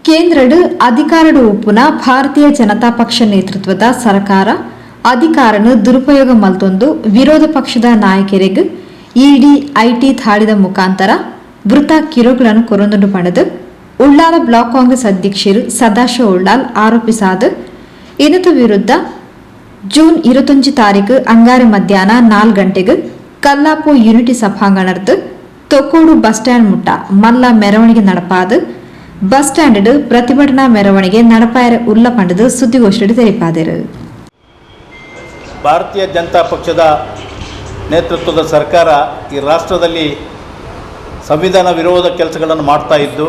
ಕೇಂದ್ರದ ಅಧಿಕಾರದ ಉಪ್ಪುನ ಭಾರತೀಯ ಜನತಾ ಪಕ್ಷ ನೇತೃತ್ವದ ಸರ್ಕಾರ ಅಧಿಕಾರನ ದುರುಪಯೋಗ ಮಲ್ತೊಂದು ವಿರೋಧ ಪಕ್ಷದ ನಾಯಕರಿಗೆ ಇಡಿ ಐಟಿ ತಾಳಿದ ಮುಖಾಂತರ ವೃತ ಕಿರುಗಳನ್ನು ಕೊರೊಂದು ಪಡೆದು ಉಳ್ಳಾಲ ಬ್ಲಾಕ್ ಕಾಂಗ್ರೆಸ್ ಅಧ್ಯಕ್ಷರು ಸದಾಶಿವ ಉಳ್ಳಾಲ್ ಆರೋಪಿಸಾದ ಇದರ ವಿರುದ್ಧ ಜೂನ್ 25 ತಾರೀಕು ಅಂಗಾರೆ ಮಧ್ಯಾಹ್ನ 4 ಗಂಟೆಗೆ ಕಲ್ಲಾಪು ಯೂನಿಟಿ ಸಭಾಂಗಣದ ತೊಕ್ಕೋಡು ಬಸ್ ಸ್ಟ್ಯಾಂಡ್ ಮುಟ್ಟ ಮಲ್ಲ ಮೆರವಣಿಗೆ ನಡಪಾದ ಬಸ್ ಸ್ಟ್ಯಾಂಡ್ ಪ್ರತಿಭಟನಾ ಮೆರವಣಿಗೆ ನಡಪಾಯರ ಉಲ್ಲ ಪಂಡದು ಸುದ್ದಿಗೋಷ್ಠಿಯಲ್ಲಿ ತಿಳಿಪಾದರು. ಭಾರತೀಯ ಜನತಾ ಪಕ್ಷದ ನೇತೃತ್ವದ ಸರ್ಕಾರ ಈ ರಾಷ್ಟ್ರದಲ್ಲಿ ಸಂವಿಧಾನ ವಿರೋಧ ಕೆಲಸಗಳನ್ನು ಮಾಡ್ತಾ ಇದ್ದು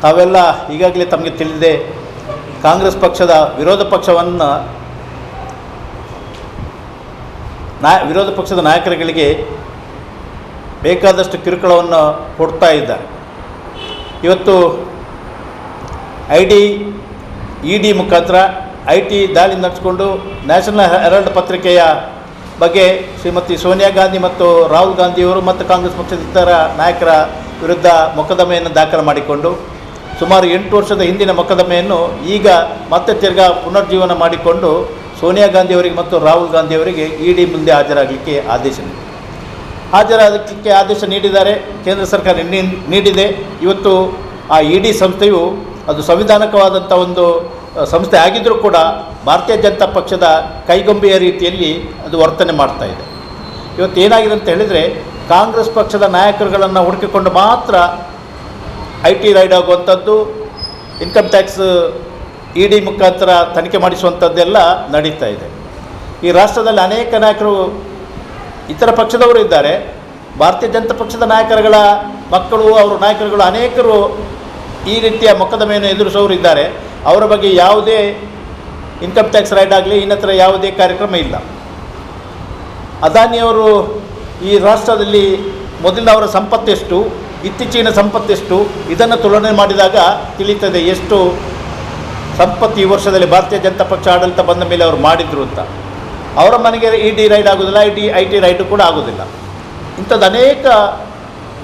ತಾವೆಲ್ಲ ಈಗಾಗಲೇ ತಮಗೆ ತಿಳಿದಿದೆ. ಕಾಂಗ್ರೆಸ್ ಪಕ್ಷದ ವಿರೋಧ ಪಕ್ಷದ ನಾಯಕರುಗಳಿಗೆ ಬೇಕಾದಷ್ಟು ಕಿರುಕುಳವನ್ನು ಕೊಡ್ತಾ ಇದ್ದಾರೆ. ಇವತ್ತು ಇಡಿ ಮುಖಾಂತರ ಐಟಿ ದಾಳಿ ನಡೆಸಿಕೊಂಡು ನ್ಯಾಷನಲ್ ಹೆರಾಲ್ಡ್ ಪತ್ರಿಕೆಯ ಬಗ್ಗೆ ಶ್ರೀಮತಿ ಸೋನಿಯಾ ಗಾಂಧಿ ಮತ್ತು ರಾಹುಲ್ ಗಾಂಧಿಯವರು ಮತ್ತು ಕಾಂಗ್ರೆಸ್ ಪಕ್ಷದ ಇತರ ನಾಯಕರ ವಿರುದ್ಧ ಮೊಕದ್ದಮೆಯನ್ನು ದಾಖಲು ಮಾಡಿಕೊಂಡು ಸುಮಾರು 8 ವರ್ಷದ ಹಿಂದಿನ ಮೊಕದ್ದಮೆಯನ್ನು ಈಗ ಮತ್ತೆ ತಿರ್ಗಾ ಪುನರ್ಜೀವನ ಮಾಡಿಕೊಂಡು ಸೋನಿಯಾ ಗಾಂಧಿಯವರಿಗೆ ಮತ್ತು ರಾಹುಲ್ ಗಾಂಧಿಯವರಿಗೆ ಇಡಿ ಮುಂದೆ ಹಾಜರಾಗಲಿಕ್ಕೆ ಆದೇಶ ನೀಡಿದ್ದಾರೆ. ಕೇಂದ್ರ ಸರ್ಕಾರ ನೀಡಿದೆ. ಇವತ್ತು ಆ ಇಡಿ ಸಂಸ್ಥೆಯು ಅದು ಸಂವಿಧಾನಿಕವಾದಂಥ ಒಂದು ಸಂಸ್ಥೆ ಆಗಿದ್ದರೂ ಕೂಡ ಭಾರತೀಯ ಜನತಾ ಪಕ್ಷದ ಕೈಗೊಂಬೆಯ ರೀತಿಯಲ್ಲಿ ಅದು ವರ್ತನೆ ಮಾಡ್ತಾ ಇದೆ. ಇವತ್ತು ಏನಾಗಿದೆ ಅಂತ ಹೇಳಿದರೆ, ಕಾಂಗ್ರೆಸ್ ಪಕ್ಷದ ನಾಯಕರುಗಳನ್ನು ಹುಡುಕಿಕೊಂಡು ಮಾತ್ರ ಐಟಿ ರೈಡ್ ಆಗುವಂಥದ್ದು, ಇನ್ಕಮ್ ಟ್ಯಾಕ್ಸ್ ಇಡಿ ಮುಖಾಂತರ ತನಿಖೆ ಮಾಡಿಸುವಂಥದ್ದೆಲ್ಲ ನಡೀತಾ ಇದೆ. ಈ ರಾಷ್ಟ್ರದಲ್ಲಿ ಅನೇಕ ನಾಯಕರು ಇತರ ಪಕ್ಷದವರು ಇದ್ದಾರೆ. ಭಾರತೀಯ ಜನತಾ ಪಕ್ಷದ ನಾಯಕರುಗಳ ಮಕ್ಕಳು, ಅವರ ನಾಯಕರುಗಳು ಅನೇಕರು ಈ ರೀತಿಯ ಮೊಕದ್ದಮೆಯನ್ನು ಎದುರಿಸೋರು ಇದ್ದಾರೆ. ಅವರ ಬಗ್ಗೆ ಯಾವುದೇ ಇನ್ಕಮ್ ಟ್ಯಾಕ್ಸ್ ರೈಡ್ ಆಗಲಿ ಇನ್ನತ್ರ ಯಾವುದೇ ಕಾರ್ಯಕ್ರಮ ಇಲ್ಲ. ಅದಾನಿಯವರು ಈ ರಾಷ್ಟ್ರದಲ್ಲಿ ಮೊದಲಿನವರ ಸಂಪತ್ತೆಷ್ಟು, ಇತ್ತೀಚಿನ ಸಂಪತ್ತೆಷ್ಟು, ಇದನ್ನು ತುಲನೆ ಮಾಡಿದಾಗ ತಿಳಿಯುತ್ತದೆ ಎಷ್ಟು ಸಂಪತ್ತು ಈ ವರ್ಷದಲ್ಲಿ ಭಾರತೀಯ ಜನತಾ ಪಕ್ಷ ಆಡಳಿತ ಬಂದ ಮೇಲೆ ಅವರು ಮಾಡಿದರು ಅಂತ. ಅವರ ಮನೆಗೆ ಇಡಿ ರೈಡ್ ಆಗೋದಿಲ್ಲ, ಐಟಿ ರೈಡು ಕೂಡ ಆಗೋದಿಲ್ಲ. ಇಂಥದ್ದು ಅನೇಕ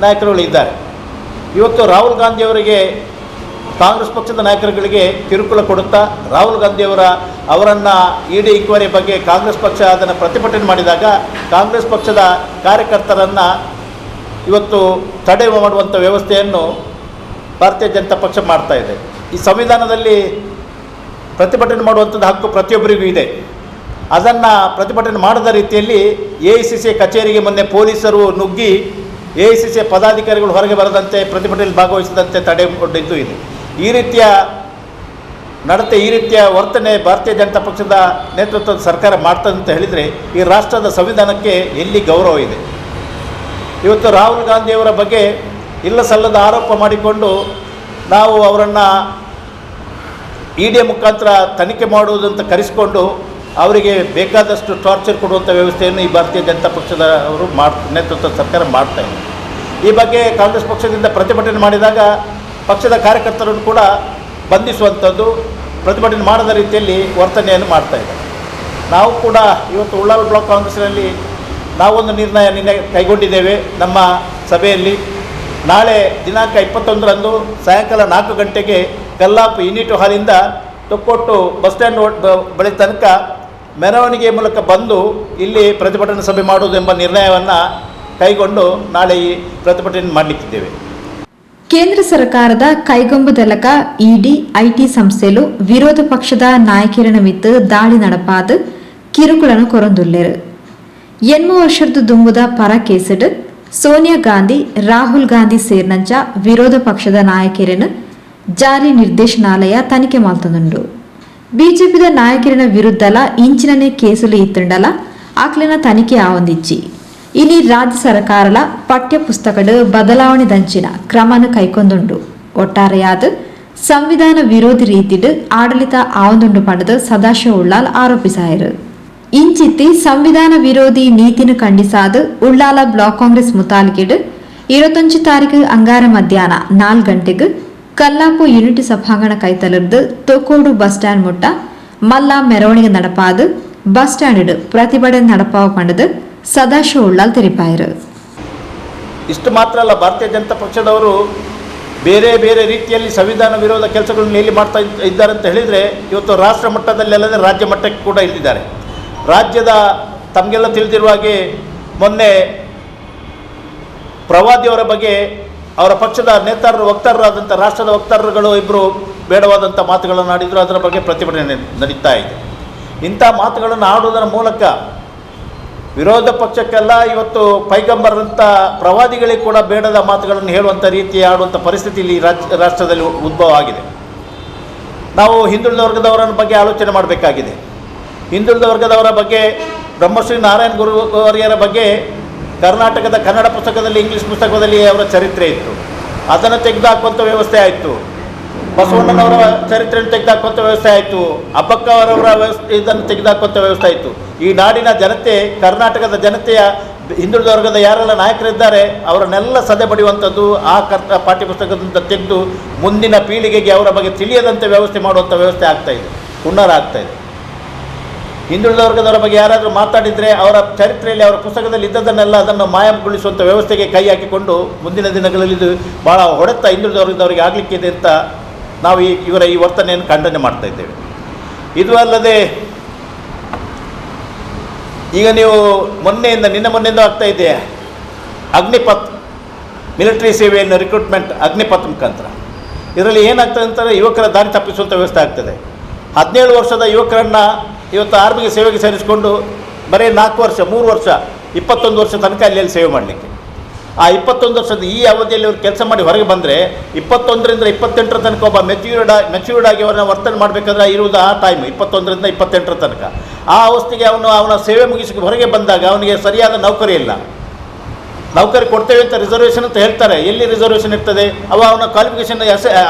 ನಾಯಕರುಗಳು ಇದ್ದಾರೆ. ಇವತ್ತು ರಾಹುಲ್ ಗಾಂಧಿಯವರಿಗೆ, ಕಾಂಗ್ರೆಸ್ ಪಕ್ಷದ ನಾಯಕರುಗಳಿಗೆ ಕಿರುಕುಳ ಕೊಡುತ್ತಾ ರಾಹುಲ್ ಅವರನ್ನು ಇಡಿ ಇಕ್ವರಿ ಬಗ್ಗೆ ಕಾಂಗ್ರೆಸ್ ಪಕ್ಷ ಅದನ್ನು ಪ್ರತಿಭಟನೆ ಮಾಡಿದಾಗ ಕಾಂಗ್ರೆಸ್ ಪಕ್ಷದ ಕಾರ್ಯಕರ್ತರನ್ನು ಇವತ್ತು ತಡೆ ಮಾಡುವಂಥ ವ್ಯವಸ್ಥೆಯನ್ನು ಭಾರತೀಯ ಜನತಾ ಪಕ್ಷ ಮಾಡ್ತಾ ಇದೆ. ಈ ಸಂವಿಧಾನದಲ್ಲಿ ಪ್ರತಿಭಟನೆ ಮಾಡುವಂಥದ್ದು ಹಕ್ಕು ಪ್ರತಿಯೊಬ್ಬರಿಗೂ ಇದೆ. ಅದನ್ನು ಪ್ರತಿಭಟನೆ ಮಾಡದ ರೀತಿಯಲ್ಲಿ ಎಐಸಿಸಿ ಕಚೇರಿಗೆ ಮೊನ್ನೆ ಪೊಲೀಸರು ನುಗ್ಗಿ ಎಐಸಿಸಿ ಪದಾಧಿಕಾರಿಗಳು ಹೊರಗೆ ಬರದಂತೆ, ಪ್ರತಿಭಟನೆಯಲ್ಲಿ ಭಾಗವಹಿಸದಂತೆ ತಡೆಗೊಂಡಿದ್ದು ಇದೆ. ಈ ರೀತಿಯ ನಡತೆ, ಈ ರೀತಿಯ ವರ್ತನೆ ಭಾರತೀಯ ಜನತಾ ಪಕ್ಷದ ನೇತೃತ್ವದ ಸರ್ಕಾರ ಮಾಡ್ತದೆ ಅಂತ ಹೇಳಿದರೆ ಈ ರಾಷ್ಟ್ರದ ಸಂವಿಧಾನಕ್ಕೆ ಎಲ್ಲಿ ಗೌರವ ಇದೆ? ಇವತ್ತು ರಾಹುಲ್ ಗಾಂಧಿಯವರ ಬಗ್ಗೆ ಇಲ್ಲ ಸಲ್ಲದ ಆರೋಪ ಮಾಡಿಕೊಂಡು ನಾವು ಅವರನ್ನು ಇಡಿ ಮುಖಾಂತರ ತನಿಖೆ ಮಾಡುವುದಂತ ಕರೆಸಿಕೊಂಡು ಅವರಿಗೆ ಬೇಕಾದಷ್ಟು ಟಾರ್ಚರ್ ಕೊಡುವಂಥ ವ್ಯವಸ್ಥೆಯನ್ನು ಈ ಭಾರತೀಯ ಜನತಾ ಪಕ್ಷದವರು ನೇತೃತ್ವದ ಸರ್ಕಾರ ಮಾಡ್ತಾ ಇದೆ. ಈ ಬಗ್ಗೆ ಕಾಂಗ್ರೆಸ್ ಪಕ್ಷದಿಂದ ಪ್ರತಿಭಟನೆ ಮಾಡಿದಾಗ ಪಕ್ಷದ ಕಾರ್ಯಕರ್ತರನ್ನು ಕೂಡ ಬಂಧಿಸುವಂಥದ್ದು, ಪ್ರತಿಭಟನೆ ಮಾಡದ ರೀತಿಯಲ್ಲಿ ವರ್ತನೆಯನ್ನು ಮಾಡ್ತಾ ಇದ್ದಾರೆ. ನಾವು ಕೂಡ ಇವತ್ತು ಉಳ್ಳಾಲ ಬ್ಲಾಕ್ ಕಾಂಗ್ರೆಸ್ನಲ್ಲಿ ನಾವೊಂದು ನಿರ್ಣಯ ನಿನ್ನೆ ಕೈಗೊಂಡಿದ್ದೇವೆ. ನಮ್ಮ ಸಭೆಯಲ್ಲಿ ನಾಳೆ ದಿನಾಂಕ 21ರಂದು ಸಾಯಂಕಾಲ 4 ಗಂಟೆಗೆ ಕಲ್ಲಾಪು ಯೂನಿಟಿ ಹಾಲಿಂದ ತೊಕ್ಕೊಟ್ಟು ಬಸ್ ಸ್ಟ್ಯಾಂಡ್ ಬಳಿ ತನಕ ಮೆರವಣಿಗೆ ಮೂಲಕ ಬಂದು ಇಲ್ಲಿ ಪ್ರತಿಭಟನಾ ಸಭೆ ಮಾಡುವುದು ಎಂಬ ನಿರ್ಣಯವನ್ನು ಕೈಗೊಂಡು ನಾಳೆ ಈ ಪ್ರತಿಭಟನೆ ಮಾಡಲಿಕ್ಕಿದ್ದೇವೆ. ಕೇಂದ್ರ ಸರ್ಕಾರದ ಕೈಗೊಂಬದಲಕ ಇಡಿ ಐಟಿ ಸಂಸ್ಥೆಲು ವಿರೋಧ ಪಕ್ಷದ ನಾಯಕರನ ಮಿತ್ತು ದಾಳಿ ನಡಪಾದ ಕಿರುಕುಳನು ಕೊರೊಂದುಲ್ಲೆರು. 8 ವರ್ಷದ ದುಂಬುದ ಪರ ಕೇಸಡ್ ಸೋನಿಯಾ ಗಾಂಧಿ, ರಾಹುಲ್ ಗಾಂಧಿ ಸೇರ್ನಂಚ ವಿರೋಧ ಪಕ್ಷದ ನಾಯಕರನ್ನು ಜಾರಿ ನಿರ್ದೇಶನಾಲಯ ತನಿಖೆ ಮಾಡ್ತದುಂಡು. ಬಿಜೆಪಿದ ನಾಯಕರಿನ ವಿರುದ್ಧಲ ಇಂಚಿನನೇ ಕೇಸುಲು ಇತ್ತಂಡಲ ಆಕ್ಲಿನ ತನಿಖೆ ಆವಂದಿಚ್ಚಿ ಇನಿ ರಾಜ್ಯ ಸರ್ಕಾರಲ ಪಠ್ಯ ಪುಸ್ತಕದ ಬದಲಾವಣೆ ದಂಚಿನ ಕ್ರಮನ ಕೈಕೊಂದುಂಡು. ಒಟ್ಟಾರೆಯಾದ ಸಂವಿಧಾನ ವಿರೋಧಿ ರೀತಿಡ್ ಆಡಳಿತ ಆವಂದುಂಡು ಪಡೆದು ಸದಾಶಿವ ಉಳ್ಳಾಲ್ ಆರೋಪಿಸಾಯರು. ಇಂಚಿತ್ತಿ ಸಂವಿಧಾನ ವಿರೋಧಿ ನೀತಿನ ಖಂಡಿಸಾದ ಉಳ್ಳಾಲ ಬ್ಲಾಕ್ ಕಾಂಗ್ರೆಸ್ ಮುತಾಲಿಕೆಡ್ 25 ತಾರೀಕು ಅಂಗಾರ ಮಧ್ಯಾಹ್ನ 4 ಗಂಟೆಗೆ ಕಲ್ಲಾಪು ಯೂನಿಟಿ ಸಭಾಂಗಣ ಕೈತಲರ್ದು ತೊಕ್ಕೋಡು ಬಸ್ ಸ್ಟ್ಯಾಂಡ್ ಮುಟ್ಟ ಮಲ್ಲ ಮೆರವಣಿಗೆ ನಡಪಾದ ಬಸ್ ಸ್ಟ್ಯಾಂಡ್ ಪ್ರತಿಭಟನೆ ನಡಪಾವ ಪಂಡದು ಸದಾಶಿವ ಉಳ್ಳಾಲ್ ತೆರಿಪಾಯರು. ಇಷ್ಟು ಮಾತ್ರ ಅಲ್ಲ, ಭಾರತೀಯ ಜನತಾ ಪಕ್ಷದವರು ಬೇರೆ ಬೇರೆ ರೀತಿಯಲ್ಲಿ ಸಂವಿಧಾನ ವಿರೋಧ ಕೆಲಸಗಳನ್ನು ಎಲ್ಲಿ ಮಾಡ್ತಾ ಇದ್ದಾರೆ ಅಂತ ಹೇಳಿದರೆ ಇವತ್ತು ರಾಷ್ಟ್ರ ಮಟ್ಟದಲ್ಲಿ ಅಲ್ಲದೆ ರಾಜ್ಯ ಮಟ್ಟಕ್ಕೆ ಕೂಡ ಇಲ್ಲಿದ್ದಾರೆ. ರಾಜ್ಯದ ತಮಗೆಲ್ಲ ತಿಳಿದಿರುವ ಹಾಗೆ ಮೊನ್ನೆ ಪ್ರವಾದಿಯವರ ಬಗ್ಗೆ ಅವರ ಪಕ್ಷದ ನೇತಾರರು ವಕ್ತಾರರಾದಂಥ ರಾಷ್ಟ್ರದ ವಕ್ತಾರರುಗಳು ಇಬ್ಬರು ಬೇಡವಾದಂಥ ಮಾತುಗಳನ್ನು ಆಡಿದರು. ಅದರ ಬಗ್ಗೆ ಪ್ರತಿಭಟನೆ ನಡೀತಾ ಇದೆ. ಇಂಥ ಮಾತುಗಳನ್ನು ಆಡುವುದರ ಮೂಲಕ ವಿರೋಧ ಪಕ್ಷಕ್ಕೆಲ್ಲ ಇವತ್ತು ಪೈಗಂಬರಂಥ ಪ್ರವಾದಿಗಳಿಗೆ ಕೂಡ ಬೇಡದ ಮಾತುಗಳನ್ನು ಹೇಳುವಂಥ ರೀತಿ ಆಡುವಂಥ ಪರಿಸ್ಥಿತಿ ಇಲ್ಲಿ ರಾಷ್ಟ್ರದಲ್ಲಿ ಉದ್ಭವ ಆಗಿದೆ. ನಾವು ಹಿಂದುಳಿದ ವರ್ಗದವರ ಬಗ್ಗೆ ಆಲೋಚನೆ ಮಾಡಬೇಕಾಗಿದೆ. ಹಿಂದುಳಿದ ವರ್ಗದವರ ಬಗ್ಗೆ ಬ್ರಹ್ಮಶ್ರೀ ನಾರಾಯಣ ಗುರುವರಿಯರ ಬಗ್ಗೆ ಕರ್ನಾಟಕದ ಕನ್ನಡ ಪುಸ್ತಕದಲ್ಲಿ ಇಂಗ್ಲೀಷ್ ಪುಸ್ತಕದಲ್ಲಿ ಅವರ ಚರಿತ್ರೆ ಇತ್ತು. ಅದನ್ನು ತೆಗೆದುಹಾಕುವಂಥ ವ್ಯವಸ್ಥೆ ಆಯಿತು. ಬಸವಣ್ಣನವರ ಚರಿತ್ರೆಯನ್ನು ತೆಗೆದುಹಾಕುವಂಥ ವ್ಯವಸ್ಥೆ ಆಯಿತು. ಅಬ್ಬಕ್ಕವರವರ ಇದನ್ನು ತೆಗೆದುಹಾಕುವಂಥ ವ್ಯವಸ್ಥೆ ಆಯಿತು. ಈ ನಾಡಿನ ಜನತೆ, ಕರ್ನಾಟಕದ ಜನತೆಯ ಹಿಂದುಳಿದ ವರ್ಗದ ಯಾರೆಲ್ಲ ನಾಯಕರಿದ್ದಾರೆ ಅವರನ್ನೆಲ್ಲ ಸದೆ ಬಡಿಯುವಂಥದ್ದು, ಆ ಪಾಠ್ಯಪುಸ್ತಕದಿಂದ ತೆಗೆದು ಮುಂದಿನ ಪೀಳಿಗೆಗೆ ಅವರ ಬಗ್ಗೆ ತಿಳಿಯದಂತೆ ವ್ಯವಸ್ಥೆ ಮಾಡುವಂಥ ವ್ಯವಸ್ಥೆ ಆಗ್ತಾಯಿದೆ, ಹುನ್ನಾರ ಆಗ್ತಾಯಿದೆ. ಹಿಂದುಳಿದ ವರ್ಗದವರ ಬಗ್ಗೆ ಯಾರಾದರೂ ಮಾತಾಡಿದರೆ ಅವರ ಚರಿತ್ರೆಯಲ್ಲಿ ಅವರ ಪುಸ್ತಕದಲ್ಲಿ ಇದ್ದದನ್ನೆಲ್ಲ ಅದನ್ನು ಮಾಯಗೊಳಿಸುವಂಥ ವ್ಯವಸ್ಥೆಗೆ ಕೈ ಹಾಕಿಕೊಂಡು ಮುಂದಿನ ದಿನಗಳಲ್ಲಿ ಇದು ಭಾಳ ಹೊಡೆತ ಹಿಂದುಳಿದ ವರ್ಗದವರಿಗೆ ಆಗಲಿಕ್ಕಿದೆ ಅಂತ ನಾವು ಇವರ ಈ ವರ್ತನೆಯನ್ನು ಖಂಡನೆ ಮಾಡ್ತಾ ಇದ್ದೇವೆ. ಇದು ಅಲ್ಲದೆ ಈಗ ನೀವು ನಿನ್ನೆ ಮೊನ್ನೆಯಿಂದ ಆಗ್ತಾ ಇದೆ ಅಗ್ನಿಪಥ್ ಮಿಲಿಟರಿ ಸೇವೆಯನ್ನು ರಿಕ್ರೂಟ್ಮೆಂಟ್ ಅಗ್ನಿಪಥ್ ಮುಖಾಂತರ. ಇದರಲ್ಲಿ ಏನಾಗ್ತದೆ ಅಂತಂದರೆ ಯುವಕರ ದಾರಿ ತಪ್ಪಿಸುವಂಥ ವ್ಯವಸ್ಥೆ ಆಗ್ತದೆ. 17 ವರ್ಷದ ಯುವಕರನ್ನು ಇವತ್ತು ಆರ್ಮಿಗೆ ಸೇವೆಗೆ ಸೇರಿಸಿಕೊಂಡು ಬರೀ 4 ವರ್ಷ 3 ವರ್ಷ 21 ವರ್ಷ ತನಕ ಅಲ್ಲಿ ಸೇವೆ ಮಾಡಲಿಕ್ಕೆ. ಆ 21 ವರ್ಷದ ಈ ಅವಧಿಯಲ್ಲಿ ಅವರು ಕೆಲಸ ಮಾಡಿ ಹೊರಗೆ ಬಂದರೆ 21ರಿಂದ 28 ತನಕ ಒಬ್ಬ ಮೆಚ್ಯೂರ್ಡ್ ಆಗಿ ಅವರನ್ನ ವರ್ತನೆ ಮಾಡಬೇಕಾದ್ರೆ ಇರುವುದು ಆ ಟೈಮ್ 21ರಿಂದ 28 ತನಕ. ಆ ಅವಸ್ಥೆಗೆ ಅವನ ಸೇವೆ ಮುಗಿಸಿ ಹೊರಗೆ ಬಂದಾಗ ಅವನಿಗೆ ಸರಿಯಾದ ನೌಕರಿ ಇಲ್ಲ. ನೌಕರಿ ಕೊಡ್ತೇವೆ ಅಂತ ರಿಸರ್ವೇಷನ್ ಅಂತ ಹೇಳ್ತಾರೆ. ಎಲ್ಲಿ ರಿಸರ್ವೇಷನ್ ಇರ್ತದೆ? ಅವನ ಕ್ವಾಲಿಫಿಕೇಷನ್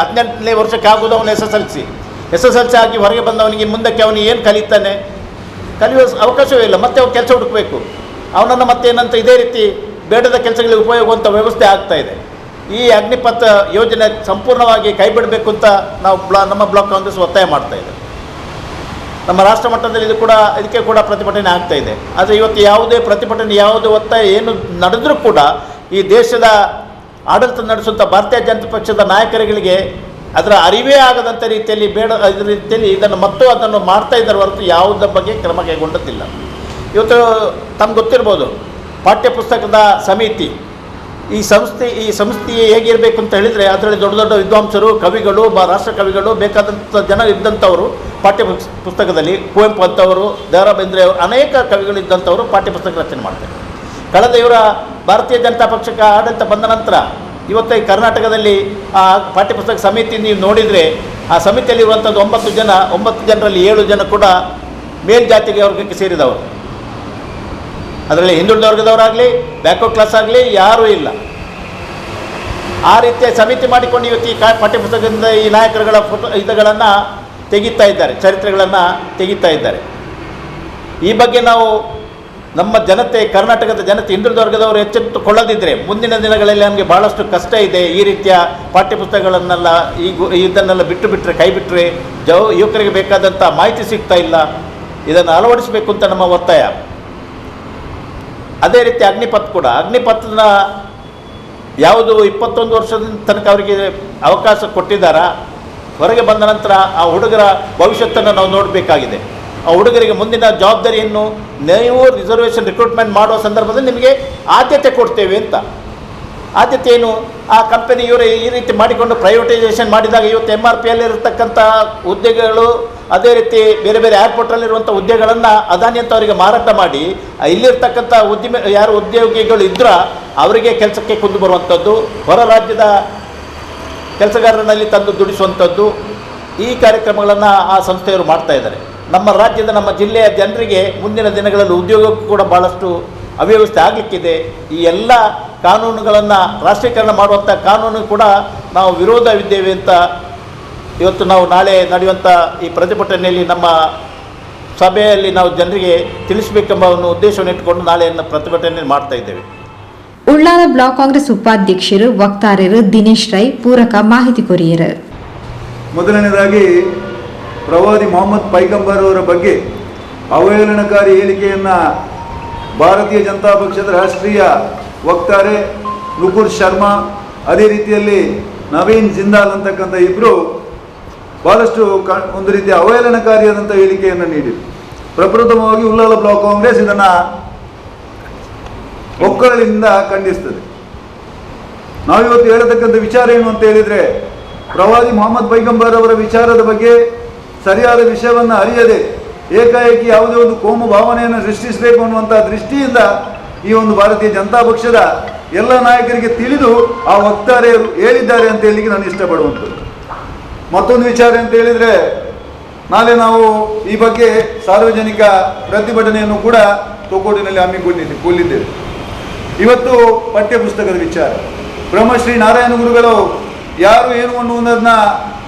18ನೇ ವರ್ಷಕ್ಕೆ ಆಗೋದು ಅವನ SSLC ಆಗಿ ಹೊರಗೆ ಬಂದವನಿಗೆ ಮುಂದಕ್ಕೆ ಅವನಿಗೆ ಏನು ಕಲಿತಾನೆ? ಕಲಿಯುವ ಅವಕಾಶವೇ ಇಲ್ಲ. ಮತ್ತೆ ಅವ್ನು ಕೆಲಸ ಹುಡುಕಬೇಕು. ಅವನನ್ನು ಮತ್ತೇನಂತ ಇದೇ ರೀತಿ ಬೇಡದ ಕೆಲಸಗಳಿಗೆ ಉಪಯೋಗುವಂಥ ವ್ಯವಸ್ಥೆ ಆಗ್ತಾಯಿದೆ. ಈ ಅಗ್ನಿಪಥ ಯೋಜನೆ ಸಂಪೂರ್ಣವಾಗಿ ಕೈ ಬಿಡಬೇಕು ಅಂತ ನಾವು ನಮ್ಮ ಬ್ಲಾಕ್ ಕಾಂಗ್ರೆಸ್ ಒತ್ತಾಯ ಮಾಡ್ತಾಯಿದೆ. ನಮ್ಮ ರಾಷ್ಟ್ರ ಮಟ್ಟದಲ್ಲಿ ಇದಕ್ಕೆ ಕೂಡ ಪ್ರತಿಭಟನೆ ಆಗ್ತಾಯಿದೆ. ಆದರೆ ಇವತ್ತು ಯಾವುದೇ ಪ್ರತಿಭಟನೆ, ಯಾವುದೇ ಒತ್ತಾಯ ಏನು ನಡೆದರೂ ಕೂಡ ಈ ದೇಶದ ಆಡಳಿತ ನಡೆಸುವಂಥ ಭಾರತೀಯ ಜನತಾ ಪಕ್ಷದ ನಾಯಕರುಗಳಿಗೆ ಅದರ ಅರಿವೇ ಆಗದಂಥ ರೀತಿಯಲ್ಲಿ ಇದರ ರೀತಿಯಲ್ಲಿ ಅದನ್ನು ಮಾಡ್ತಾ ಇದ್ದಾರೆ ಹೊರತು ಯಾವುದರ ಬಗ್ಗೆ ಕ್ರಮ ಕೈಗೊಂಡದ್ದಿಲ್ಲ. ಇವತ್ತು ತಮ್ಗೆ ಗೊತ್ತಿರ್ಬೋದು, ಪಾಠ್ಯಪುಸ್ತಕದ ಸಮಿತಿ ಈ ಸಂಸ್ಥೆ ಹೇಗಿರಬೇಕು ಅಂತ ಹೇಳಿದರೆ ಅದರಲ್ಲಿ ದೊಡ್ಡ ದೊಡ್ಡ ವಿದ್ವಾಂಸರು, ಕವಿಗಳು, ರಾಷ್ಟ್ರ ಕವಿಗಳು ಬೇಕಾದಂಥ ಜನ ಇದ್ದಂಥವರು ಪುಸ್ತಕದಲ್ಲಿ ಕುವೆಂಪು ಅಂಥವರು, ದ ರಾ ಬೇಂದ್ರೆ ಅವರು, ಅನೇಕ ಕವಿಗಳಿದ್ದಂಥವರು ಪಾಠ್ಯಪುಸ್ತಕ ರಚನೆ ಮಾಡ್ತಾರೆ. ಕಳೆದ ಇವರ ಭಾರತೀಯ ಜನತಾ ಪಕ್ಷಕ್ಕೆ ಆಡಳಿತ ಬಂದ ನಂತರ ಇವತ್ತು ಈ ಕರ್ನಾಟಕದಲ್ಲಿ ಆ ಪಾಠ್ಯಪುಸ್ತಕ ಸಮಿತಿ ನೀವು ನೋಡಿದರೆ ಆ ಸಮಿತಿಯಲ್ಲಿರುವಂಥದ್ದು 9 ಜನರಲ್ಲಿ 7 ಜನ ಕೂಡ ಮೇಲ್ಜಾತಿಗೆ ವರ್ಗಕ್ಕೆ ಸೇರಿದವರು. ಅದರಲ್ಲಿ ಹಿಂದುಳಿದ ವರ್ಗದವರಾಗಲಿ ಬ್ಯಾಕ್ವರ್ಡ್ ಕ್ಲಾಸ್ ಆಗಲಿ ಯಾರೂ ಇಲ್ಲ. ಆ ರೀತಿಯ ಸಮಿತಿ ಮಾಡಿಕೊಂಡು ಇವತ್ತು ಈ ಪಾಠ್ಯಪುಸ್ತಕದಿಂದ ಈ ನಾಯಕರುಗಳ ಇದಗಳನ್ನು ತೆಗಿತಾ ಇದ್ದಾರೆ, ಚರಿತ್ರೆಗಳನ್ನು ತೆಗಿತಾ ಇದ್ದಾರೆ. ಈ ಬಗ್ಗೆ ನಾವು ನಮ್ಮ ಜನತೆ, ಕರ್ನಾಟಕದ ಜನತೆ, ಹಿಂದುಳಿದ ವರ್ಗದವರು ಎಚ್ಚೆತ್ತುಕೊಳ್ಳದಿದ್ದರೆ ಮುಂದಿನ ದಿನಗಳಲ್ಲಿ ನಮಗೆ ಭಾಳಷ್ಟು ಕಷ್ಟ ಇದೆ. ಈ ರೀತಿಯ ಪಾಠ್ಯಪುಸ್ತಕಗಳನ್ನೆಲ್ಲ ಇದನ್ನೆಲ್ಲ ಬಿಟ್ಟರೆ ಕೈ ಬಿಟ್ಟರೆ ಯುವಕರಿಗೆ ಬೇಕಾದಂಥ ಮಾಹಿತಿ ಸಿಗ್ತಾ ಇಲ್ಲ. ಇದನ್ನು ಅಳವಡಿಸಬೇಕು ಅಂತ ನಮ್ಮ ಒತ್ತಾಯ. ಅದೇ ರೀತಿ ಅಗ್ನಿಪಥನ ಯಾವುದು 21 ವರ್ಷದ ತನಕ ಅವರಿಗೆ ಅವಕಾಶ ಕೊಟ್ಟಿದ್ದಾರಾ, ಹೊರಗೆ ಬಂದ ನಂತರ ಆ ಹುಡುಗರ ಭವಿಷ್ಯತ್ತನ್ನು ನಾವು ನೋಡಬೇಕಾಗಿದೆ. ಆ ಹುಡುಗರಿಗೆ ಮುಂದಿನ ಜವಾಬ್ದಾರಿಯನ್ನು ನೀವು ರಿಸರ್ವೇಷನ್ ರಿಕ್ರೂಟ್ಮೆಂಟ್ ಮಾಡುವ ಸಂದರ್ಭದಲ್ಲಿ ನಿಮಗೆ ಆದ್ಯತೆ ಕೊಡ್ತೇವೆ ಅಂತ. ಆದ್ಯತೆ ಏನು? ಆ ಕಂಪನಿ ಇವರು ಈ ರೀತಿ ಮಾಡಿಕೊಂಡು ಪ್ರೈವೇಟೈಸೇಷನ್ ಮಾಡಿದಾಗ ಇವತ್ತು MRPಯಲ್ಲಿರತಕ್ಕಂಥ ಹುದ್ದೆಗಳು, ಅದೇ ರೀತಿ ಬೇರೆ ಬೇರೆ ಏರ್ಪೋರ್ಟಲ್ಲಿರುವಂಥ ಹುದ್ದೆಗಳನ್ನು ಅದಾನಿ ಅಂತ ಅವರಿಗೆ ಮಾರಾಟ ಮಾಡಿ ಇಲ್ಲಿರ್ತಕ್ಕಂಥ ಯಾರು ಉದ್ಯೋಗಿಗಳು ಇದ್ದರೂ ಅವರಿಗೆ ಕೆಲಸಕ್ಕೆ ಕುಂದು ಬರುವಂಥದ್ದು, ಹೊರ ರಾಜ್ಯದ ಕೆಲಸಗಾರರಲ್ಲಿ ತಂದು ದುಡಿಸುವಂಥದ್ದು, ಈ ಕಾರ್ಯಕ್ರಮಗಳನ್ನು ಆ ಸಂಸ್ಥೆಯವರು ಮಾಡ್ತಾಯಿದ್ದಾರೆ. ನಮ್ಮ ರಾಜ್ಯದ, ನಮ್ಮ ಜಿಲ್ಲೆಯ ಜನರಿಗೆ ಮುಂದಿನ ದಿನಗಳಲ್ಲಿ ಉದ್ಯೋಗಕ್ಕೂ ಕೂಡ ಭಾಳಷ್ಟು ಅವ್ಯವಸ್ಥೆ ಆಗಲಿಕ್ಕಿದೆ. ಈ ಎಲ್ಲ ಕಾನೂನುಗಳನ್ನು ರಾಷ್ಟ್ರೀಕರಣ ಮಾಡುವಂಥ ಕಾನೂನು ಕೂಡ ನಾವು ವಿರೋಧವಿದ್ದೇವೆ ಅಂತ ಇವತ್ತು ನಾವು ನಾಳೆ ನಡೆಯುವಂಥ ಈ ಪ್ರತಿಭಟನೆಯಲ್ಲಿ ನಮ್ಮ ಸಭೆಯಲ್ಲಿ ನಾವು ಜನರಿಗೆ ತಿಳಿಸಬೇಕೆಂಬ ಒಂದು ಉದ್ದೇಶವನ್ನು ಇಟ್ಟುಕೊಂಡು ನಾಳೆಯನ್ನು ಪ್ರತಿಭಟನೆ ಮಾಡ್ತಾ ಇದ್ದೇವೆ. ಉಳ್ಳಾಲ ಬ್ಲಾಕ್ ಕಾಂಗ್ರೆಸ್ ಉಪಾಧ್ಯಕ್ಷರು ವಕ್ತಾರರು ದಿನೇಶ್ ರೈ ಪೂರಕ ಮಾಹಿತಿ ಕೊರಿಯರು. ಮೊದಲನೇದಾಗಿ ಪ್ರವಾದಿ ಮೊಹಮ್ಮದ್ ಪೈಗಂಬರ್ ಅವರ ಬಗ್ಗೆ ಅವಹೇಳನಕಾರಿ ಹೇಳಿಕೆಯನ್ನು ಭಾರತೀಯ ಜನತಾ ಪಕ್ಷದ ರಾಷ್ಟ್ರೀಯ ವಕ್ತಾರೆ ನುಪುರ್ ಶರ್ಮಾ, ಅದೇ ರೀತಿಯಲ್ಲಿ ನವೀನ್ ಜಿಂದಾಲ್ ಅಂತಕ್ಕಂಥ ಇಬ್ಬರು ಬಹಳಷ್ಟು ಒಂದು ರೀತಿಯ ಅವಹೇಳನಕಾರಿಯಾದಂಥ ಹೇಳಿಕೆಯನ್ನು ನೀಡಿದರು. ಪ್ರಪ್ರಥಮವಾಗಿ ಉಳ್ಳಾಲ ಬ್ಲಾಕ್ ಕಾಂಗ್ರೆಸ್ ಇದನ್ನು ಒಕ್ಕಲಿನಿಂದ ಖಂಡಿಸ್ತದೆ. ನಾವಿವತ್ತು ಹೇಳತಕ್ಕಂಥ ವಿಚಾರ ಏನು ಅಂತ ಹೇಳಿದರೆ, ಪ್ರವಾದಿ ಮೊಹಮ್ಮದ್ ಪೈಗಂಬರ್ ಅವರ ವಿಚಾರದ ಬಗ್ಗೆ ಸರಿಯಾದ ವಿಷಯವನ್ನು ಅರಿಯದೆ ಏಕಾಏಕಿ ಯಾವುದೇ ಒಂದು ಕೋಮು ಭಾವನೆಯನ್ನು ಸೃಷ್ಟಿಸಬೇಕು ಅನ್ನುವಂಥ ದೃಷ್ಟಿಯಿಂದ ಈ ಒಂದು ಭಾರತೀಯ ಜನತಾ ಪಕ್ಷದ ಎಲ್ಲ ನಾಯಕರಿಗೆ ತಿಳಿದು ಆ ವಕ್ತಾರೆಯರು ಹೇಳಿದ್ದಾರೆ ಅಂತ ಹೇಳಲಿಕ್ಕೆ ನಾನು ಇಷ್ಟಪಡುವಂಥದ್ದು. ಮತ್ತೊಂದು ವಿಚಾರ ಅಂತ ಹೇಳಿದರೆ, ನಾಳೆ ನಾವು ಈ ಬಗ್ಗೆ ಸಾರ್ವಜನಿಕ ಪ್ರತಿಭಟನೆಯನ್ನು ಕೂಡ ತೊಕೋಟಿನಲ್ಲಿ ಹಮ್ಮಿಕೊಂಡಿದ್ದೇವೆ. ಇವತ್ತು ಪಠ್ಯಪುಸ್ತಕದ ವಿಚಾರ, ಬ್ರಹ್ಮಶ್ರೀ ನಾರಾಯಣ ಗುರುಗಳು ಯಾರು ಏನು ಅನ್ನುವುದನ್ನು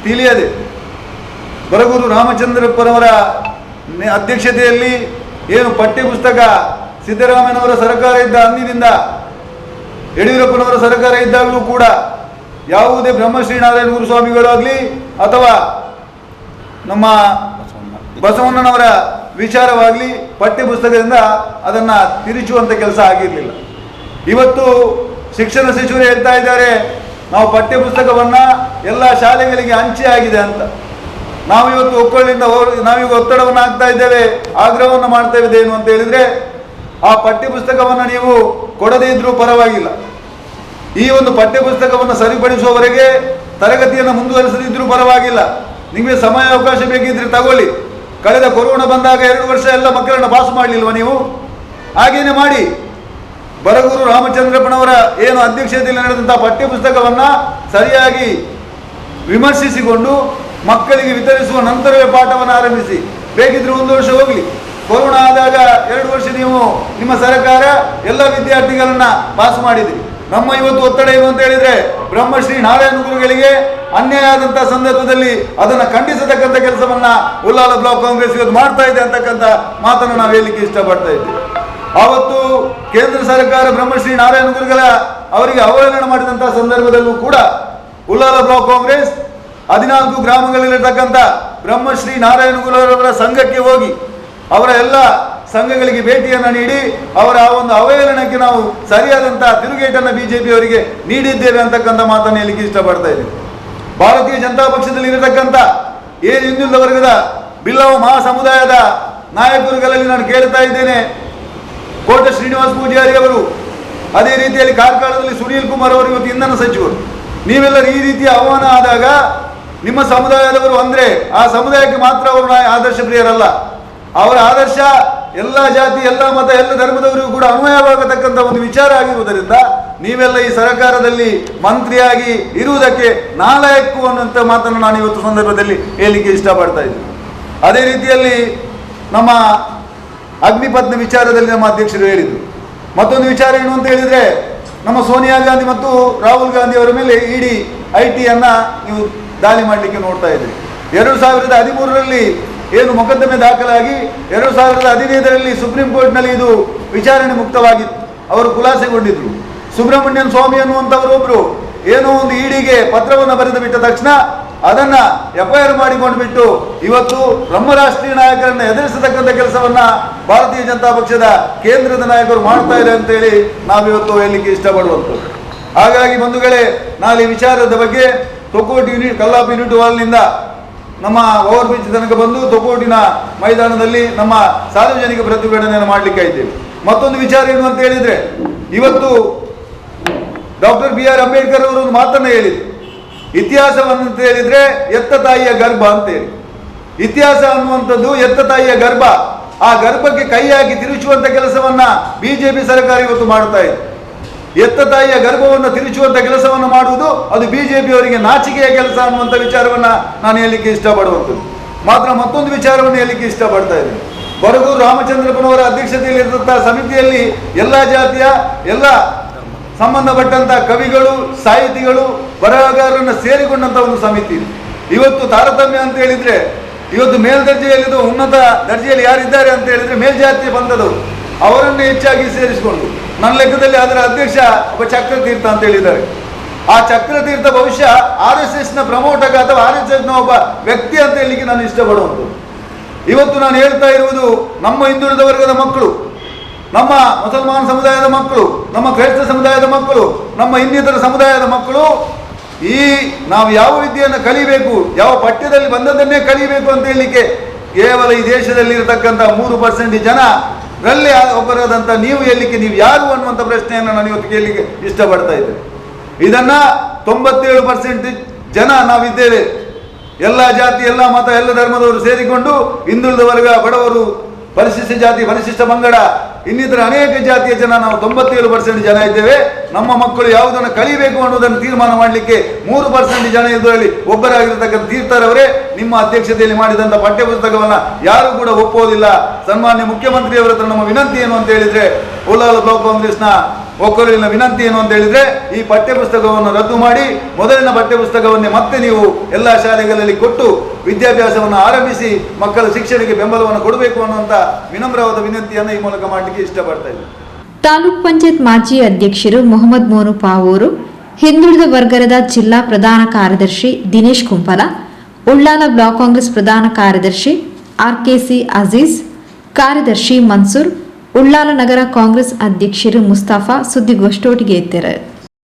ತಿಳಿಯದೆ ಬರಗೂರು ರಾಮಚಂದ್ರಪ್ಪನವರ ಅಧ್ಯಕ್ಷತೆಯಲ್ಲಿ ಏನು ಪಠ್ಯಪುಸ್ತಕ ಸಿದ್ದರಾಮಯ್ಯನವರ ಸರ್ಕಾರ ಇದ್ದ ಅಂದಿನಿಂದ ಯಡಿಯೂರಪ್ಪನವರ ಸರ್ಕಾರ ಇದ್ದಾಗಲೂ ಕೂಡ ಯಾವುದೇ ಬ್ರಹ್ಮಶ್ರೀ ನಾರಾಯಣ ಗುರು ಸ್ವಾಮಿಗಳಾಗಲಿ ಅಥವಾ ನಮ್ಮ ಬಸವಣ್ಣನವರ ವಿಚಾರವಾಗಲಿ ಪಠ್ಯಪುಸ್ತಕದಿಂದ ಅದನ್ನು ತಿರುಚುವಂಥ ಕೆಲಸ ಆಗಿರಲಿಲ್ಲ. ಇವತ್ತು ಶಿಕ್ಷಣ ಸಚಿವರು ಹೇಳ್ತಾ ಇದ್ದಾರೆ, ನಾವು ಪಠ್ಯಪುಸ್ತಕವನ್ನು ಎಲ್ಲ ಶಾಲೆಗಳಿಗೆ ಹಂಚಿ ಆಗಿದೆ ಅಂತ. ನಾವು ಇವತ್ತು ಒಕ್ಕಲಿನಿಂದ ನಾವೀಗ ಒತ್ತಡವನ್ನು ಹಾಕ್ತಾ ಇದ್ದೇವೆ, ಆಗ್ರಹವನ್ನು ಮಾಡ್ತಾ ಇದ್ದೇನು ಅಂತ ಹೇಳಿದರೆ, ಆ ಪಠ್ಯಪುಸ್ತಕವನ್ನು ನೀವು ಕೊಡದೇ ಇದ್ರೂ ಪರವಾಗಿಲ್ಲ, ಈ ಒಂದು ಪಠ್ಯಪುಸ್ತಕವನ್ನು ಸರಿಪಡಿಸುವವರೆಗೆ ತರಗತಿಯನ್ನು ಮುಂದುವರಿಸದಿದ್ರೂ ಪರವಾಗಿಲ್ಲ, ನಿಮಗೆ ಸಮಯ ಅವಕಾಶ ಬೇಕಿದ್ರೆ ತಗೊಳ್ಳಿ. ಕಳೆದ ಕೊರೋನಾ ಬಂದಾಗ 2 ವರ್ಷ ಎಲ್ಲ ಮಕ್ಕಳನ್ನು ಪಾಸ್ ಮಾಡಲಿಲ್ವ ನೀವು? ಹಾಗೇನೆ ಮಾಡಿ. ಬರಗೂರು ರಾಮಚಂದ್ರಪ್ಪನವರ ಏನು ಅಧ್ಯಕ್ಷತೆಯಲ್ಲಿ ನಡೆದಂಥ ಪಠ್ಯಪುಸ್ತಕವನ್ನು ಸರಿಯಾಗಿ ವಿಮರ್ಶಿಸಿಕೊಂಡು ಮಕ್ಕಳಿಗೆ ವಿತರಿಸುವ ನಂತರವೇ ಪಾಠವನ್ನು ಆರಂಭಿಸಿ. ಬೇಕಿದ್ರೆ 1 ವರ್ಷ ಹೋಗಲಿ. ಕೊರೋನಾ ಆದಾಗ 2 ವರ್ಷ ನೀವು ನಿಮ್ಮ ಸರ್ಕಾರ ಎಲ್ಲ ವಿದ್ಯಾರ್ಥಿಗಳನ್ನು ಪಾಸ್ ಮಾಡಿದ್ರಿ. ನಮ್ಮ ಇವತ್ತು ಒತ್ತಡ ಏನು ಅಂತ ಹೇಳಿದರೆ, ಬ್ರಹ್ಮಶ್ರೀ ನಾರಾಯಣ ಗುರುಗಳಿಗೆ ಅನ್ಯಾಯ ಆದಂಥ ಸಂದರ್ಭದಲ್ಲಿ ಅದನ್ನು ಖಂಡಿಸತಕ್ಕಂಥ ಕೆಲಸವನ್ನು ಉಳ್ಳಾಲ ಬ್ಲಾಕ್ ಕಾಂಗ್ರೆಸ್ ಇವತ್ತು ಮಾಡ್ತಾ ಇದೆ ಅಂತಕ್ಕಂಥ ಮಾತನ್ನು ನಾವು ಹೇಳಲಿಕ್ಕೆ ಇಷ್ಟಪಡ್ತಾ ಇದ್ದೇವೆ. ಆವತ್ತು ಕೇಂದ್ರ ಸರ್ಕಾರ ಬ್ರಹ್ಮಶ್ರೀ ನಾರಾಯಣ ಗುರುಗಳ ಅವರಿಗೆ ಅವಹೇಳನ ಮಾಡಿದಂಥ ಸಂದರ್ಭದಲ್ಲೂ ಕೂಡ ಉಳ್ಳಾಲ ಬ್ಲಾಕ್ ಕಾಂಗ್ರೆಸ್ 14 ಗ್ರಾಮಗಳಲ್ಲಿರತಕ್ಕಂಥ ಬ್ರಹ್ಮಶ್ರೀ ನಾರಾಯಣ ಗುರುವರ ಸಂಘಕ್ಕೆ ಹೋಗಿ ಅವರ ಎಲ್ಲ ಸಂಘಗಳಿಗೆ ಭೇಟಿಯನ್ನು ನೀಡಿ ಅವರ ಆ ಒಂದು ಅವಹೇಳನಕ್ಕೆ ನಾವು ಸರಿಯಾದಂಥ ತಿರುಗೇಟನ್ನು ಬಿಜೆಪಿಯವರಿಗೆ ನೀಡಿದ್ದೇವೆ ಅಂತಕ್ಕಂಥ ಮಾತನ್ನು ಹೇಳಲಿಕ್ಕೆ ಇಷ್ಟಪಡ್ತಾ ಇದ್ದೇವೆ. ಭಾರತೀಯ ಜನತಾ ಪಕ್ಷದಲ್ಲಿ ಇರತಕ್ಕಂಥ ಏನು ಹಿಂದುಳಿದ ವರ್ಗದ ಬಿಲ್ಲವ ಮಹಾ ಸಮುದಾಯದ ನಾಯಕರುಗಳಲ್ಲಿ ನಾನು ಕೇಳ್ತಾ ಇದ್ದೇನೆ, ಕೋಟೆ ಶ್ರೀನಿವಾಸ ಪೂಜಾರಿ ಅವರು, ಅದೇ ರೀತಿಯಲ್ಲಿ ಕಾರ್ಕಳದಲ್ಲಿ ಸುನೀಲ್ ಕುಮಾರ್ ಅವರು ಇವತ್ತು ಇಂಧನ ಸಚಿವರು, ನೀವೆಲ್ಲರೂ ಈ ರೀತಿಯ ಆಹ್ವಾನ ಆದಾಗ ನಿಮ್ಮ ಸಮುದಾಯದವರು ಅಂದರೆ ಆ ಸಮುದಾಯಕ್ಕೆ ಮಾತ್ರ ಅವರು ಆದರ್ಶ ಪ್ರಿಯರಲ್ಲ, ಅವರ ಆದರ್ಶ ಎಲ್ಲ ಜಾತಿ, ಎಲ್ಲ ಮತ, ಎಲ್ಲ ಧರ್ಮದವರಿಗೂ ಕೂಡ ಅನ್ವಯವಾಗತಕ್ಕಂಥ ಒಂದು ವಿಚಾರ ಆಗಿರುವುದರಿಂದ ನೀವೆಲ್ಲ ಈ ಸರ್ಕಾರದಲ್ಲಿ ಮಂತ್ರಿಯಾಗಿ ಇರುವುದಕ್ಕೆ ನಾಲಾಯಕ್ಕು ಅನ್ನುವಂಥ ಮಾತನ್ನು ನಾನು ಇವತ್ತು ಸಂದರ್ಭದಲ್ಲಿ ಹೇಳಲಿಕ್ಕೆ ಇಷ್ಟಪಡ್ತಾ ಇದ್ದೀನಿ. ಅದೇ ರೀತಿಯಲ್ಲಿ ನಮ್ಮ ಅಗ್ನಿಪತ್ನ ವಿಚಾರದಲ್ಲಿ ನಮ್ಮ ಅಧ್ಯಕ್ಷರು ಹೇಳಿದರು. ಮತ್ತೊಂದು ವಿಚಾರ ಏನು ಅಂತ ಹೇಳಿದರೆ, ನಮ್ಮ ಸೋನಿಯಾ ಗಾಂಧಿ ಮತ್ತು ರಾಹುಲ್ ಗಾಂಧಿ ಅವರ ಮೇಲೆ ಇಡಿ IT ನೀವು ದಾಳಿ ಮಾಡಲಿಕ್ಕೆ ನೋಡ್ತಾ ಇದ್ರಿ. 2013ರಲ್ಲಿ ಏನು ಮೊಕದ್ದಮೆ ದಾಖಲಾಗಿ 2015ರಲ್ಲಿ ಸುಪ್ರೀಂ ಕೋರ್ಟ್ನಲ್ಲಿ ಇದು ವಿಚಾರಣೆ ಮುಕ್ತವಾಗಿತ್ತು. ಅವರು ಖುಲಾಸೆಗೊಂಡಿದ್ರು. ಸುಬ್ರಹ್ಮಣ್ಯನ್ ಸ್ವಾಮಿ ಅನ್ನುವಂಥವರೊಬ್ಬರು ಏನೋ ಒಂದು ಇಡಿಗೆ ಪತ್ರವನ್ನು ಬರೆದು ಬಿಟ್ಟ ತಕ್ಷಣ ಅದನ್ನು FIR ಮಾಡಿಕೊಂಡು ಬಿಟ್ಟು ಇವತ್ತು ನಮ್ಮ ರಾಷ್ಟ್ರೀಯ ನಾಯಕರನ್ನು ಎದುರಿಸತಕ್ಕಂಥ ಕೆಲಸವನ್ನು ಭಾರತೀಯ ಜನತಾ ಪಕ್ಷದ ಕೇಂದ್ರದ ನಾಯಕರು ಮಾಡ್ತಾ ಇದ್ದಾರೆ ಅಂತೇಳಿ ನಾವಿವತ್ತು ಹೇಳಲಿಕ್ಕೆ ಇಷ್ಟಪಡುವಂಥದ್ದು. ಹಾಗಾಗಿ ಬಂಧುಗಳೇ, ನಾಳೆ ವಿಚಾರದ ಬಗ್ಗೆ ತೊಕ್ಕೋಟಿ ಕಲ್ಲಾಪಿ ಯೂನಿಟ್ ಹಾಲ್ನಿಂದ ನಮ್ಮ ಓವರ್ ಬ್ರಿಡ್ಜ್ ತನಕ ಬಂದು ತೊಕ್ಕೋಟಿನ ಮೈದಾನದಲ್ಲಿ ನಮ್ಮ ಸಾರ್ವಜನಿಕ ಪ್ರತಿಭಟನೆಯನ್ನು ಮಾಡಲಿಕ್ಕೆ ಇದ್ದೇವೆ. ಮತ್ತೊಂದು ವಿಚಾರ ಏನು ಅಂತ ಹೇಳಿದರೆ, ಇವತ್ತು ಡಾಕ್ಟರ್ BR ಅಂಬೇಡ್ಕರ್ ಅವರು ಒಂದು ಮಾತನ್ನು ಹೇಳಿದರು, ಇತಿಹಾಸವನ್ನು ಹೇಳಿದರೆ ಎತ್ತ ತಾಯಿಯ ಗರ್ಭ ಅಂತೇಳಿ. ಇತಿಹಾಸ ಅನ್ನುವಂಥದ್ದು ಎತ್ತ ತಾಯಿಯ ಗರ್ಭ. ಆ ಗರ್ಭಕ್ಕೆ ಕೈ ಹಾಕಿ ತಿರುಚುವಂಥ ಕೆಲಸವನ್ನು ಬಿಜೆಪಿ ಸರ್ಕಾರ ಇವತ್ತು ಮಾಡ್ತಾ ಇದೆ. ಎತ್ತ ತಾಯಿಯ ಗರ್ಭವನ್ನು ತಿರುಚುವಂಥ ಕೆಲಸವನ್ನು ಮಾಡುವುದು ಅದು ಬಿಜೆಪಿಯವರಿಗೆ ನಾಚಿಕೆಯ ಕೆಲಸ ಅನ್ನುವಂಥ ವಿಚಾರವನ್ನು ನಾನು ಹೇಳಲಿಕ್ಕೆ ಇಷ್ಟಪಡುವಂಥದ್ದು. ಮತ್ತೊಂದು ವಿಚಾರವನ್ನು ಹೇಳಲಿಕ್ಕೆ ಇಷ್ಟಪಡ್ತಾ ಇದ್ದೀನಿ. ಬರಗೂರು ರಾಮಚಂದ್ರಪ್ಪನವರ ಅಧ್ಯಕ್ಷತೆಯಲ್ಲಿ ಇರತಕ್ಕಂಥ ಸಮಿತಿಯಲ್ಲಿ ಎಲ್ಲ ಜಾತಿಯ ಎಲ್ಲ ಸಂಬಂಧಪಟ್ಟಂಥ ಕವಿಗಳು, ಸಾಹಿತಿಗಳು, ಬರಹಗಾರರನ್ನು ಸೇರಿಕೊಂಡಂಥ ಒಂದು ಸಮಿತಿ. ಇವತ್ತು ತಾರತಮ್ಯ ಅಂತ ಹೇಳಿದರೆ, ಇವತ್ತು ಮೇಲ್ದರ್ಜೆಯಲ್ಲಿದ್ದು ಉನ್ನತ ದರ್ಜೆಯಲ್ಲಿ ಯಾರಿದ್ದಾರೆ ಅಂತ ಹೇಳಿದರೆ ಮೇಲ್ಜಾತಿಯ ಬಂದದವರು, ಅವರನ್ನು ಹೆಚ್ಚಾಗಿ ಸೇರಿಸಿಕೊಂಡು ನನ್ನ ಲೆಕ್ಕದಲ್ಲಿ ಅದರ ಅಧ್ಯಕ್ಷ ಒಬ್ಬ ಚಕ್ರತೀರ್ಥ ಅಂತ ಹೇಳಿದ್ದಾರೆ. ಆ ಚಕ್ರತೀರ್ಥ ಬಹುಶಃ RSSನ ಪ್ರಮೋಟಕ ಅಥವಾ RSSನ ಒಬ್ಬ ವ್ಯಕ್ತಿ ಅಂತ ಹೇಳಲಿಕ್ಕೆ ನಾನು ಇಷ್ಟಪಡುವಂಥದ್ದು. ಇವತ್ತು ನಾನು ಹೇಳ್ತಾ ಇರುವುದು, ನಮ್ಮ ಹಿಂದುಳಿದ ವರ್ಗದ ಮಕ್ಕಳು, ನಮ್ಮ ಮುಸಲ್ಮಾನ್ ಸಮುದಾಯದ ಮಕ್ಕಳು, ನಮ್ಮ ಕ್ರೈಸ್ತ ಸಮುದಾಯದ ಮಕ್ಕಳು, ನಮ್ಮ ಇನ್ನಿತರ ಸಮುದಾಯದ ಮಕ್ಕಳು ಈ ನಾವು ಯಾವ ವಿದ್ಯೆಯನ್ನು ಕಲಿಬೇಕು, ಯಾವ ಪಠ್ಯದಲ್ಲಿ ಬಂದದನ್ನೇ ಕಲಿಬೇಕು ಅಂತ ಹೇಳಲಿಕ್ಕೆ ಕೇವಲ ಈ ದೇಶದಲ್ಲಿ ಇರತಕ್ಕಂಥ 3% ಜನರಲ್ಲಿ ಒಬ್ಬರಾದಂಥ ನೀವು ಹೇಳಲಿಕ್ಕೆ ನೀವು ಯಾರು ಅನ್ನುವಂಥ ಪ್ರಶ್ನೆಯನ್ನು ನಾನು ಇವತ್ತು ಕೇಳಲಿಕ್ಕೆ ಇಷ್ಟಪಡ್ತಾ ಇದ್ದೇನೆ. ಇದನ್ನ 97% ಜನ ನಾವಿದ್ದೇವೆ. ಎಲ್ಲ ಜಾತಿ, ಎಲ್ಲ ಮತ, ಎಲ್ಲ ಧರ್ಮದವರು ಸೇರಿಕೊಂಡು ಹಿಂದುಳಿದ ವರ್ಗ, ಬಡವರು, ಪರಿಶಿಷ್ಟ ಜಾತಿ, ಪರಿಶಿಷ್ಟ ಪಂಗಡ, ಇನ್ನಿತರ ಅನೇಕ ಜಾತಿಯ ಜನ, ನಾವು 97% ಜನ ಇದ್ದೇವೆ. ನಮ್ಮ ಮಕ್ಕಳು ಯಾವುದನ್ನು ಕಲಿಬೇಕು ಅನ್ನೋದನ್ನು ತೀರ್ಮಾನ ಮಾಡಲಿಕ್ಕೆ 3% ಜನ ಇದರಲ್ಲಿ ಒಬ್ಬರಾಗಿರ್ತಕ್ಕಂಥ ತೀರ್ಥರವರೇ ನಿಮ್ಮ ಅಧ್ಯಕ್ಷತೆಯಲ್ಲಿ ಮಾಡಿದಂಥ ಪಠ್ಯಪುಸ್ತಕವನ್ನು ಯಾರು ಕೂಡ ಒಪ್ಪೋದಿಲ್ಲ. ಸನ್ಮಾನ್ಯ ಮುಖ್ಯಮಂತ್ರಿಯವರ ಹತ್ರ ನಮ್ಮ ವಿನಂತಿ ಏನು ಅಂತ ಹೇಳಿದ್ರೆ, ಉಳ್ಳಾಲ ಬ್ಲಾಕ್ ಕಾಂಗ್ರೆಸ್ನ ಒಕ್ಕಲಿನ ವಿನಂತಿ ಏನು ಅಂತ ಹೇಳಿದ್ರೆ, ಈ ಪಠ್ಯಪುಸ್ತಕವನ್ನು ರದ್ದು ಮಾಡಿ ಮೊದಲಿನ ಪಠ್ಯಪುಸ್ತಕವನ್ನೇ ಮತ್ತೆ ನೀವು ಎಲ್ಲ ಶಾಲೆಗಳಲ್ಲಿ ಕೊಟ್ಟು ವಿದ್ಯಾಭ್ಯಾಸವನ್ನು ಆರಂಭಿಸಿ ಮಕ್ಕಳ ಶಿಕ್ಷಣಕ್ಕೆ ಬೆಂಬಲವನ್ನು ಕೊಡಬೇಕು ಅನ್ನುವಂಥ ವಿನಮ್ರವಾದ ವಿನಂತಿಯನ್ನು ಈ ಮೂಲಕ ಮಾಡಲಿಕ್ಕೆ ಇಷ್ಟಪಡ್ತಾ ಇದ್ದೀನಿ. ತಾಲೂಕ್ ಪಂಚಾಯತ್ ಮಾಜಿ ಅಧ್ಯಕ್ಷರು ಮೊಹಮ್ಮದ್ ಮೋನು ಪಾವೂರು, ಹಿಂದುಳಿದ ವರ್ಗದ ಜಿಲ್ಲಾ ಪ್ರಧಾನ ಕಾರ್ಯದರ್ಶಿ ದಿನೇಶ್ ಕುಂಪಲ, ಉಳ್ಳಾಲ ಬ್ಲಾಕ್ ಕಾಂಗ್ರೆಸ್ ಪ್ರಧಾನ ಕಾರ್ಯದರ್ಶಿ ಆರ್ಕೆಸಿ ಅಜೀಜ್, ಕಾರ್ಯದರ್ಶಿ ಮನ್ಸೂರ್, ಉಳ್ಳಾಲ ನಗರ ಕಾಂಗ್ರೆಸ್ ಅಧ್ಯಕ್ಷರು ಮುಸ್ತಫಾ ಸುದ್ದಿಗೋಷ್ಠಿಗೆ ಇದ್ದರು.